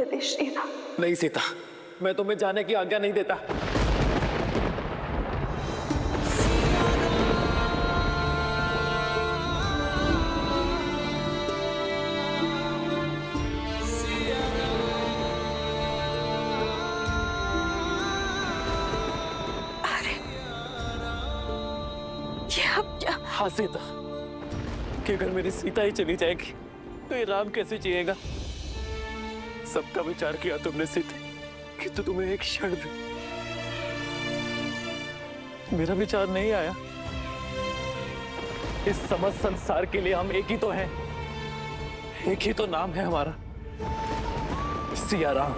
चले श्रीराम। नहीं सीता, मैं तुम्हें जाने की आज्ञा नहीं देता। अरे ये अब क्या? हाँ सीता, कि अगर मेरी सीता ही चली जाएगी तो ये राम कैसे जिएगा? सबका विचार किया तुमने सीते, किंतु तुम्हें एक क्षण भी मेरा विचार नहीं आया। इस समस्त संसार के लिए हम एक ही तो हैं, एक ही तो नाम है हमारा, सिया राम।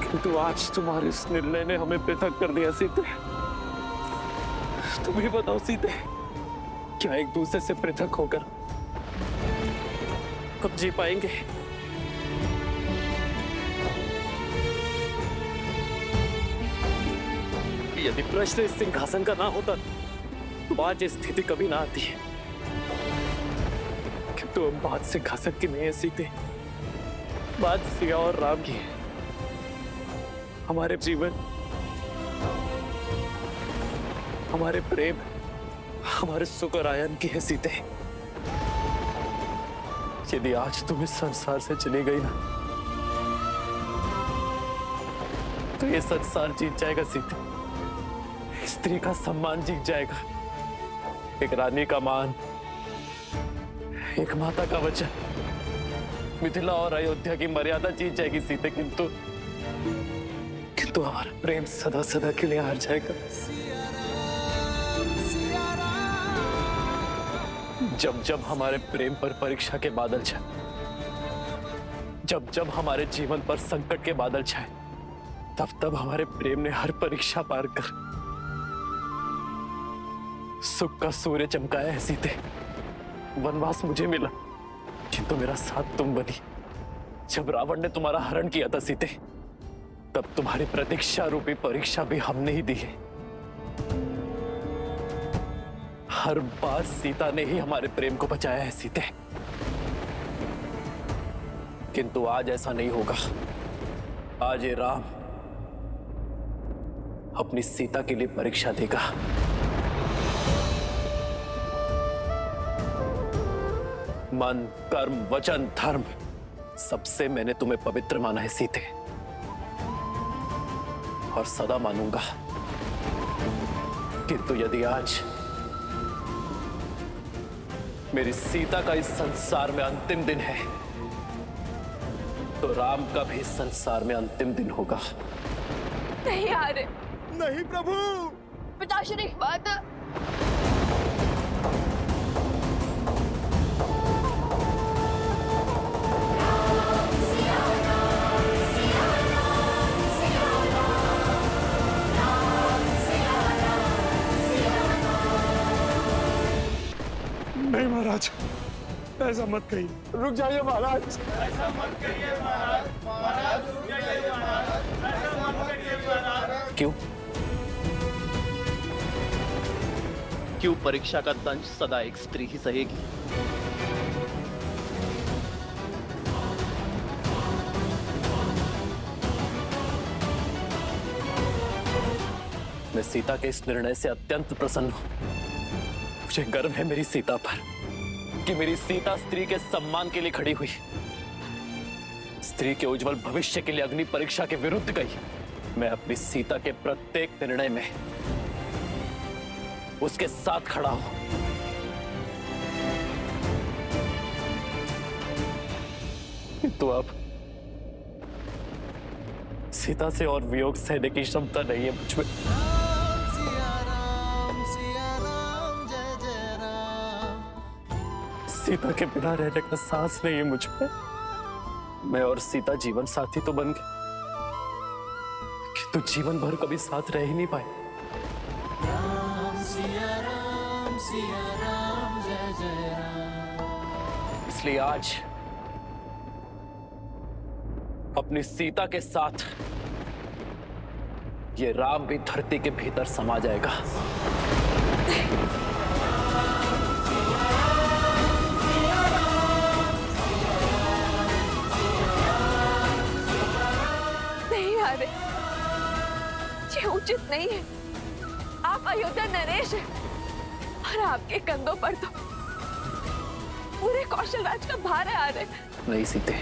किंतु आज तुम्हारे इस निर्णय ने हमें पृथक कर दिया सीते। तुम ही बताओ सीते, क्या एक दूसरे से पृथक होकर कब जी पाएंगे? यदि प्रश्न इस सिंहासन का ना होता तो आज ये स्थिति कभी ना आती है। किंतु अब बात सिंहासन की नहीं है सीते, बात सिया और राम की है। हमारे जीवन, हमारे प्रेम, हमारे सुख और आयन की है सीते। यदि आज तुम इस संसार से चली गई ना तो ये संसार जीत जाएगा सीते। स्त्री का सम्मान जीत जाएगा, एक रानी का मान, एक माता का वचन, मिथिला और अयोध्या की मर्यादा जीत जाएगी सीते। किंतु हमारा प्रेम सदा सदा के लिए हार जाएगा। जब जब हमारे प्रेम पर परीक्षा के बादल छाए, जब जब हमारे जीवन पर संकट के बादल छाए, तब तब हमारे प्रेम ने हर परीक्षा पार कर सुख का सूर्य चमकाया है सीते। वनवास मुझे मिला, किंतु मेरा साथ तुम बनी। जब रावण ने तुम्हारा हरण किया था सीते, तब तुम्हारी प्रतीक्षा रूपी परीक्षा भी हमने ही दी है। हर बार सीता ने ही हमारे प्रेम को बचाया है सीते। किंतु आज ऐसा नहीं होगा। आज ये राम अपनी सीता के लिए परीक्षा देगा। मन, कर्म, वचन, धर्म, सबसे मैंने तुम्हें पवित्र माना है सीते, और सदा मानूंगा। किंतु यदि आज मेरी सीता का इस संसार में अंतिम दिन है, तो राम का भी इस संसार में अंतिम दिन होगा। नहीं यार, नहीं प्रभु। पिताश्री बात। नहीं महाराज, ऐसा मत कहिए। रुक जाइए महाराज। ऐसा मत कहिए महाराज। महाराज रुक जाइए महाराज। ऐसा मत कहिए महाराज। क्यों? क्यों परीक्षा का दंश सदा एक स्त्री ही सहेगी? मैं सीता के इस निर्णय से अत्यंत प्रसन्न हूं। मुझे गर्व है मेरी सीता पर कि मेरी सीता स्त्री के सम्मान के लिए खड़ी हुई, स्त्री के उज्जवल भविष्य के लिए अग्नि परीक्षा के विरुद्ध गई। मैं अपनी सीता के प्रत्येक निर्णय में उसके साथ खड़ा हूं। किंतु अब सीता से और वियोग सहने की क्षमता नहीं है मुझ में। सीता के बिना रहने का साहस नहीं है मुझ पे। मैं और सीता जीवन साथी तो बन गए, किंतु जीवन भर कभी साथ रह ही नहीं पाए। इसलिए आज अपनी सीता के साथ ये राम भी धरती के भीतर समा जाएगा। उचित नहीं है। आप अयोध्या नरेश हैं और आपके कंधों पर तो पूरे कौशल राज का भार है। आ रहे नहीं सीते,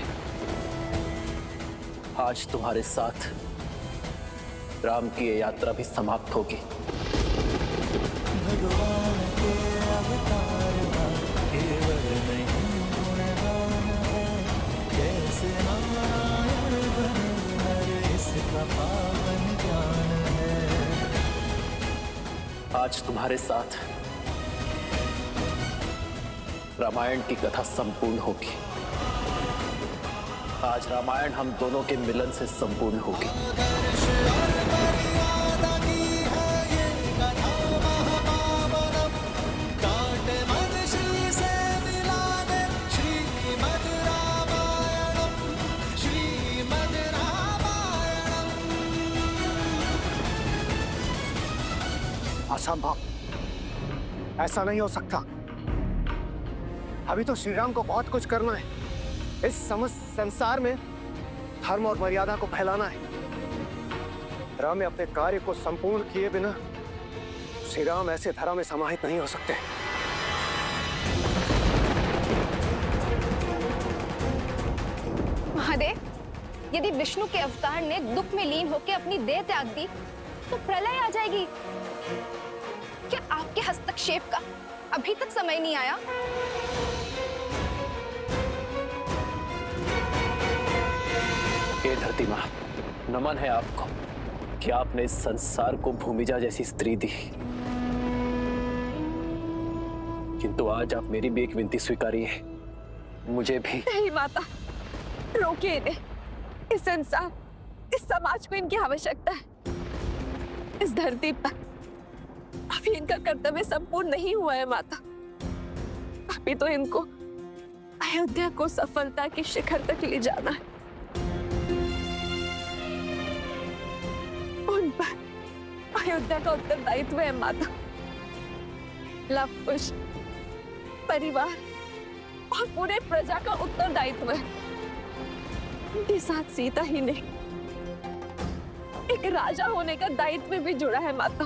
आज तुम्हारे साथ राम की ये यात्रा भी समाप्त होगी। भगवान के अवतार का केवल नहीं गुणगान है, कैसे नारायण बने नर इसका पावन ज्ञान है। आज तुम्हारे साथ रामायण की कथा संपूर्ण होगी। आज रामायण हम दोनों के मिलन से संपूर्ण होगी। असंभव, ऐसा नहीं हो सकता। अभी तो श्री राम को बहुत कुछ करना है। इस समस्त संसार में धर्म और मर्यादा को फैलाना है। राम अपने कार्य को संपूर्ण किए बिना श्री राम ऐसे धरा में समाहित नहीं हो सकते। महादेव, यदि विष्णु के अवतार ने दुख में लीन होकर अपनी देह त्याग दी तो प्रलय आ जाएगी। क्या आपके हस्तक्षेप का अभी तक समय नहीं आया? हे धरती मां, नमन है आपको कि आपने इस संसार को भूमिजा जैसी स्त्री दी। किंतु आज आप मेरी भी एक विनती स्वीकारिए। मुझे भी। नहीं माता, रोकिए इन्हें। इस संसार, इस समाज को इनकी आवश्यकता है। इस धरती पर अभी इनका कर्तव्य संपूर्ण नहीं हुआ है माता। अभी तो इनको अयोध्या को सफलता की शिखर तक ले जाना है। उन पर अयोध्या का उत्तरदायित्व है माता। लव कुश, परिवार और पूरे प्रजा का उत्तरदायित्व है। उनके साथ सीता ही नहीं, एक राजा होने का दायित्व भी जुड़ा है माता।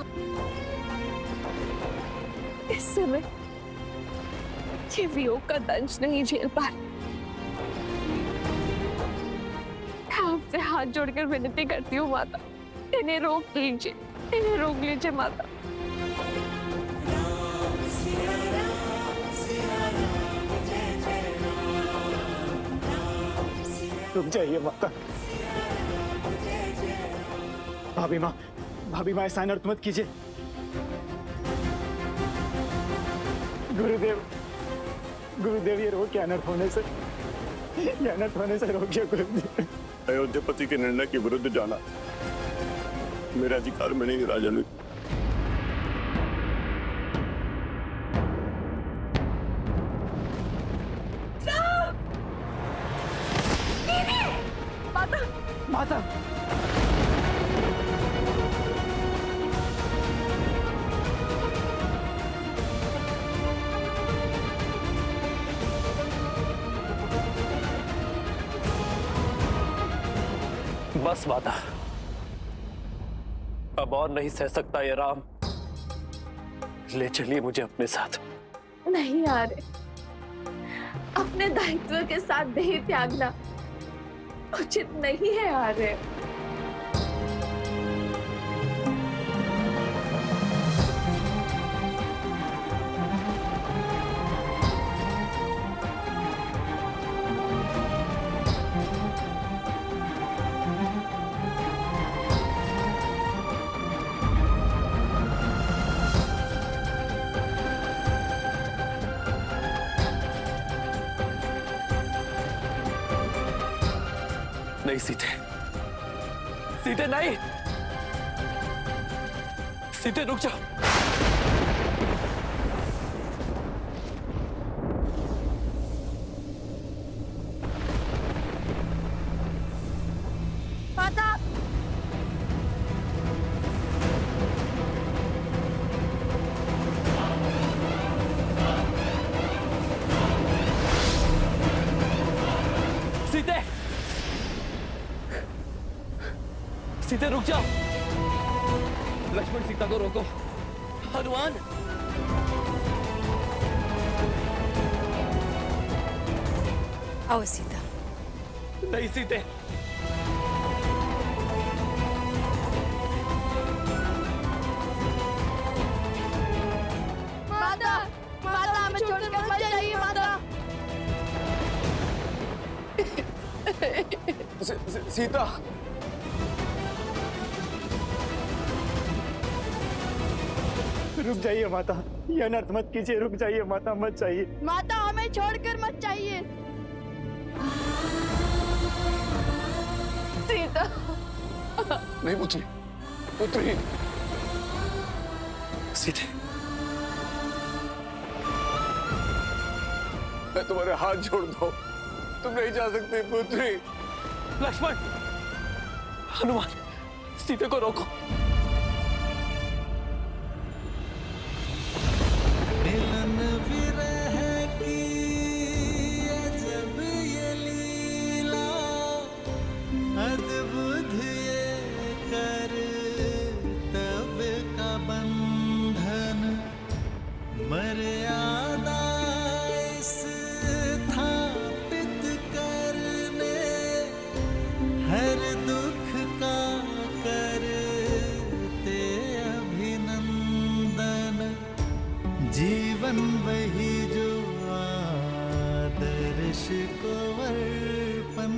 इस समय ये वियोग का दंश नहीं झेल पा रही। आपसे हाथ जोड़कर विनती करती हूँ माता, इन्हें रोक लीजिए, इन्हें रोक लीजिए माता। रुक जाइए माता। भाभी माँ ऐसा अनर्थ मत कीजिए। गुरुदेव ये रोक, अनर्थ होने से रोकिए गुरुदेव। अयोध्यापति के निर्णय के विरुद्ध जाना मेरा अधिकार में नहीं राजन। माता बस माता, अब और नहीं सह सकता ये राम। ले चलिए मुझे अपने साथ। नहीं आ रहे। अपने दायित्व के साथ देह त्यागना उचित नहीं है। आ रहे नहीं सीते, सीते नहीं, सीते रुक जाओ। माता, सीते, सीते रुक जाओ। लक्ष्मण सीता को रोको। हनुमान, आओ सीता। नहीं सीते। माता, माता हमें छोड़कर मत जाइए माता। सीता, रुक जाइए माता, ये अनर्थ मत कीजिए, रुक जाइए माता, मत जाइए। माता हमें छोड़कर मत जाइए। सीता, नहीं पुत्री, पुत्री। सीते, मैं तुम्हारे हाथ जोड़ दो, तुम नहीं जा सकती पुत्री। लक्ष्मण, हनुमान, सीते को रोको। मिलन विरह की अजब ये लीला, अद्भुत ये कर्तव्य का बंधन, मर्यादा स्थापित करने, हर दुख का करते अभिनंदन, जीवन वही जो आदर्श को अर्पण,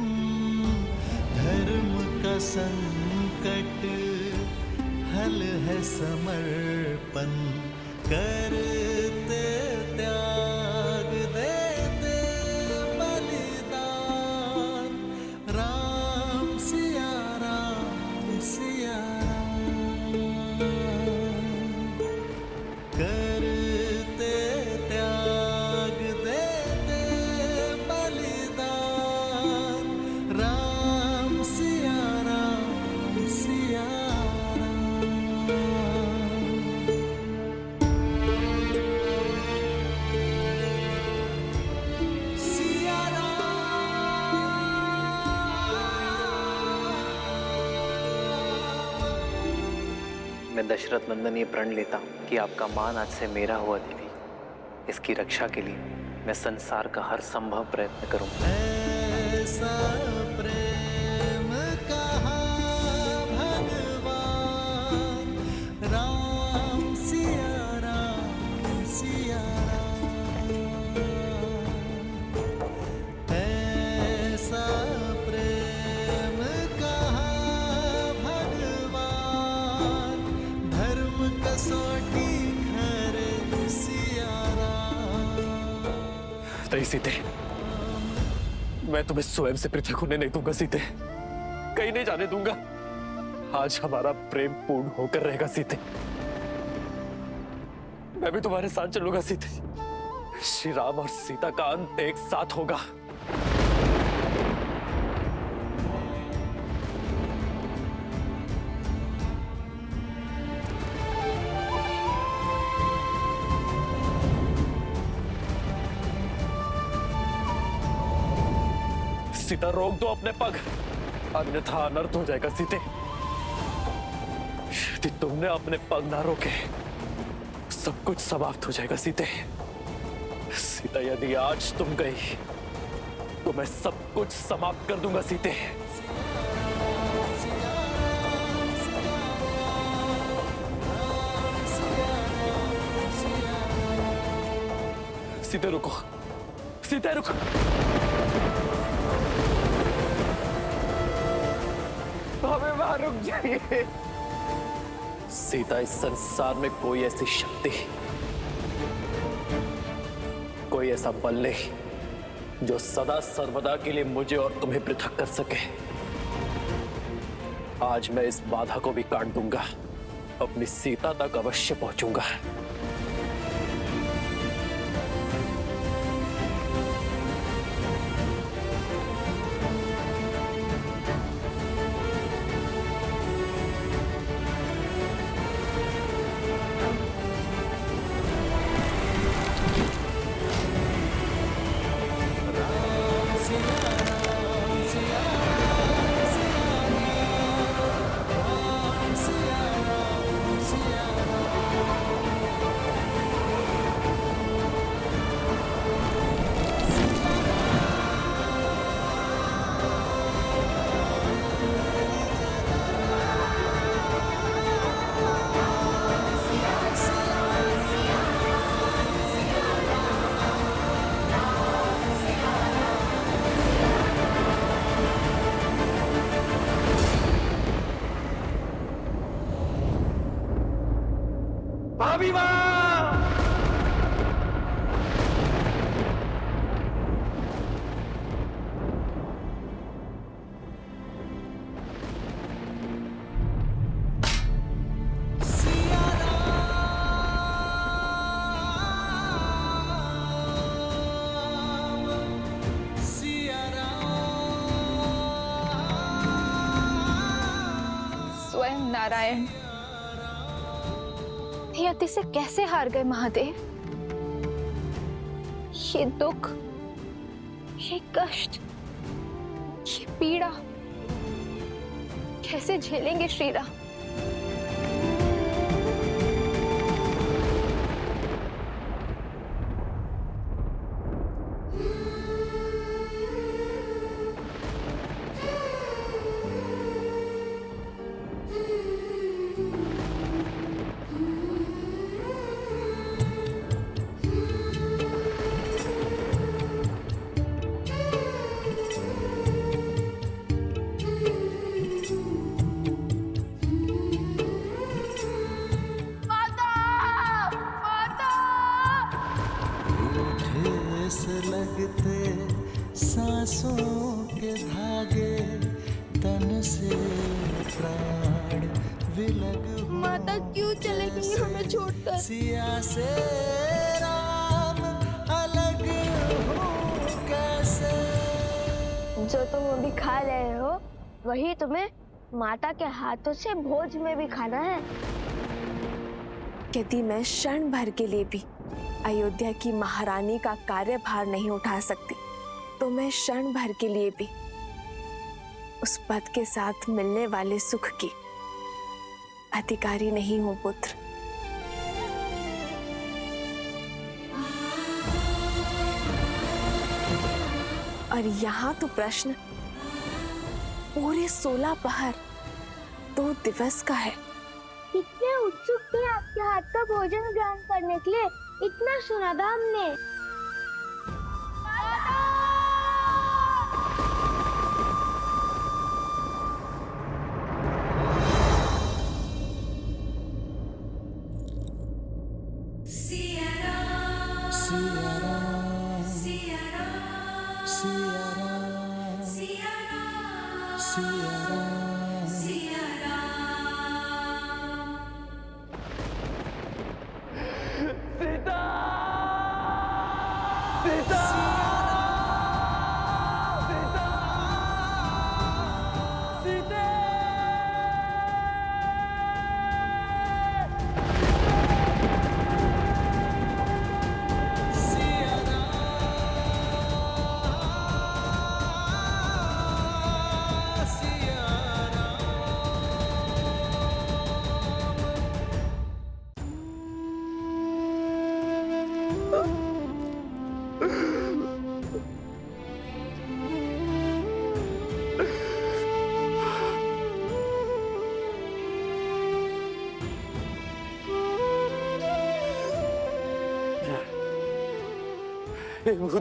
धर्म का संकट हल है समर्पण, करते त्याग देते बलिदान, राम सिया राम सिया राम, करते त्याग देते बलिदान, राम सिया राम सिया राम, सिया राम। मैं दशरथ नंदन ये प्रण लेता हूँ कि आपका मान आज से मेरा हुआ देवी। इसकी रक्षा के लिए मैं संसार का हर संभव प्रयत्न करूंगा। ऐसा प्रेम कहा भगवान, राम सिया राम सिया राम, ऐसा प्रेम कहा भगवान, धर्म कसौटी खरे सिया राम। नहीं सीते, मैं तुम्हें स्वयं से पृथक होने नहीं दूंगा सीते, कहीं नहीं जाने दूंगा। आज हमारा प्रेम पूर्ण होकर रहेगा सीते। मैं भी तुम्हारे साथ चलूंगा सीते। श्री राम और सीता का अंत एक साथ होगा। सीता, रोक दो अपने पग, अन्यथा अनर्थ हो जाएगा सीते। यदि तुमने अपने पग ना रोके, सब कुछ समाप्त हो जाएगा सीते। सीता, यदि आज तुम गई तो मैं सब कुछ समाप्त कर दूंगा सीते। सीते रुको, सीते रुको। हमें वहां रुक जाइए। सीता, इस संसार में कोई ऐसी शक्ति, कोई ऐसा बल नहीं जो सदा सर्वदा के लिए मुझे और तुम्हें पृथक कर सके। आज मैं इस बाधा को भी काट दूंगा, अपनी सीता तक अवश्य पहुंचूंगा। नारायण। नियति से कैसे हार गए महादेव? ये दुख, ये कष्ट, ये पीड़ा कैसे झेलेंगे श्री राम? लगते सांसों के धागे, तन से प्राण विलग। माता क्यों चले गई हमें छोड़कर? सिया से राम अलग हो कैसे? जो तुम अभी खा रहे हो वही तुम्हें माता के हाथों से भोज में भी खाना है। यदि मैं क्षण भर के लिए भी अयोध्या की महारानी का कार्यभार नहीं उठा सकती, तो मैं क्षण भर के लिए भी उस पद के साथ मिलने वाले सुख की अधिकारी नहीं हूं पुत्र। और यहाँ तो प्रश्न पूरे 16 पहर 2 दिवस का है। कितने उत्सुक थे आपके हाथ का भोजन ग्रहण करने के लिए, इतना सुना था हमने।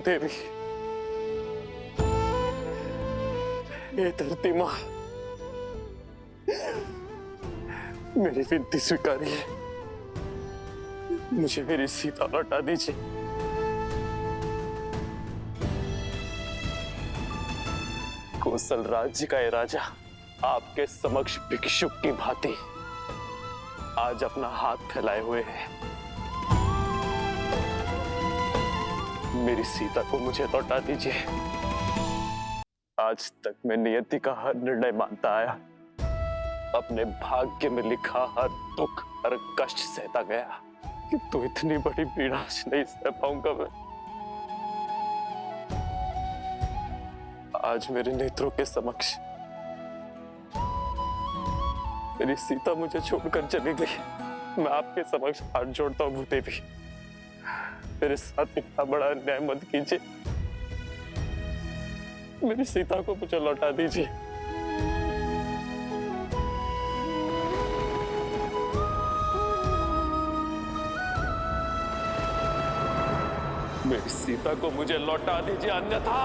देवी, ये धरती माँ, मेरी विनती स्वीकारिए। मुझे मेरी सीता लौटा दीजिए। कौशल राज्य का ये राजा आपके समक्ष भिक्षुक की भांति आज अपना हाथ फैलाए हुए है। मेरी सीता को मुझे लौटा दीजिए। आज तक मैं नियति का हर निर्णय मानता आया, अपने भाग्य में लिखा हर दुख हर कष्ट सहता गया, किंतु इतनी बड़ी पीड़ा नहीं सह पाऊंगा मैं। आज मेरे नेत्रों के समक्ष मेरी सीता मुझे छोड़कर चली गई। मैं आपके समक्ष हाथ जोड़ता हूँ भूदेवी, मेरे साथ इतना बड़ा अन्याय मत कीजिए। मेरी सीता को मुझे लौटा दीजिए। मेरी सीता को मुझे लौटा दीजिए, अन्यथा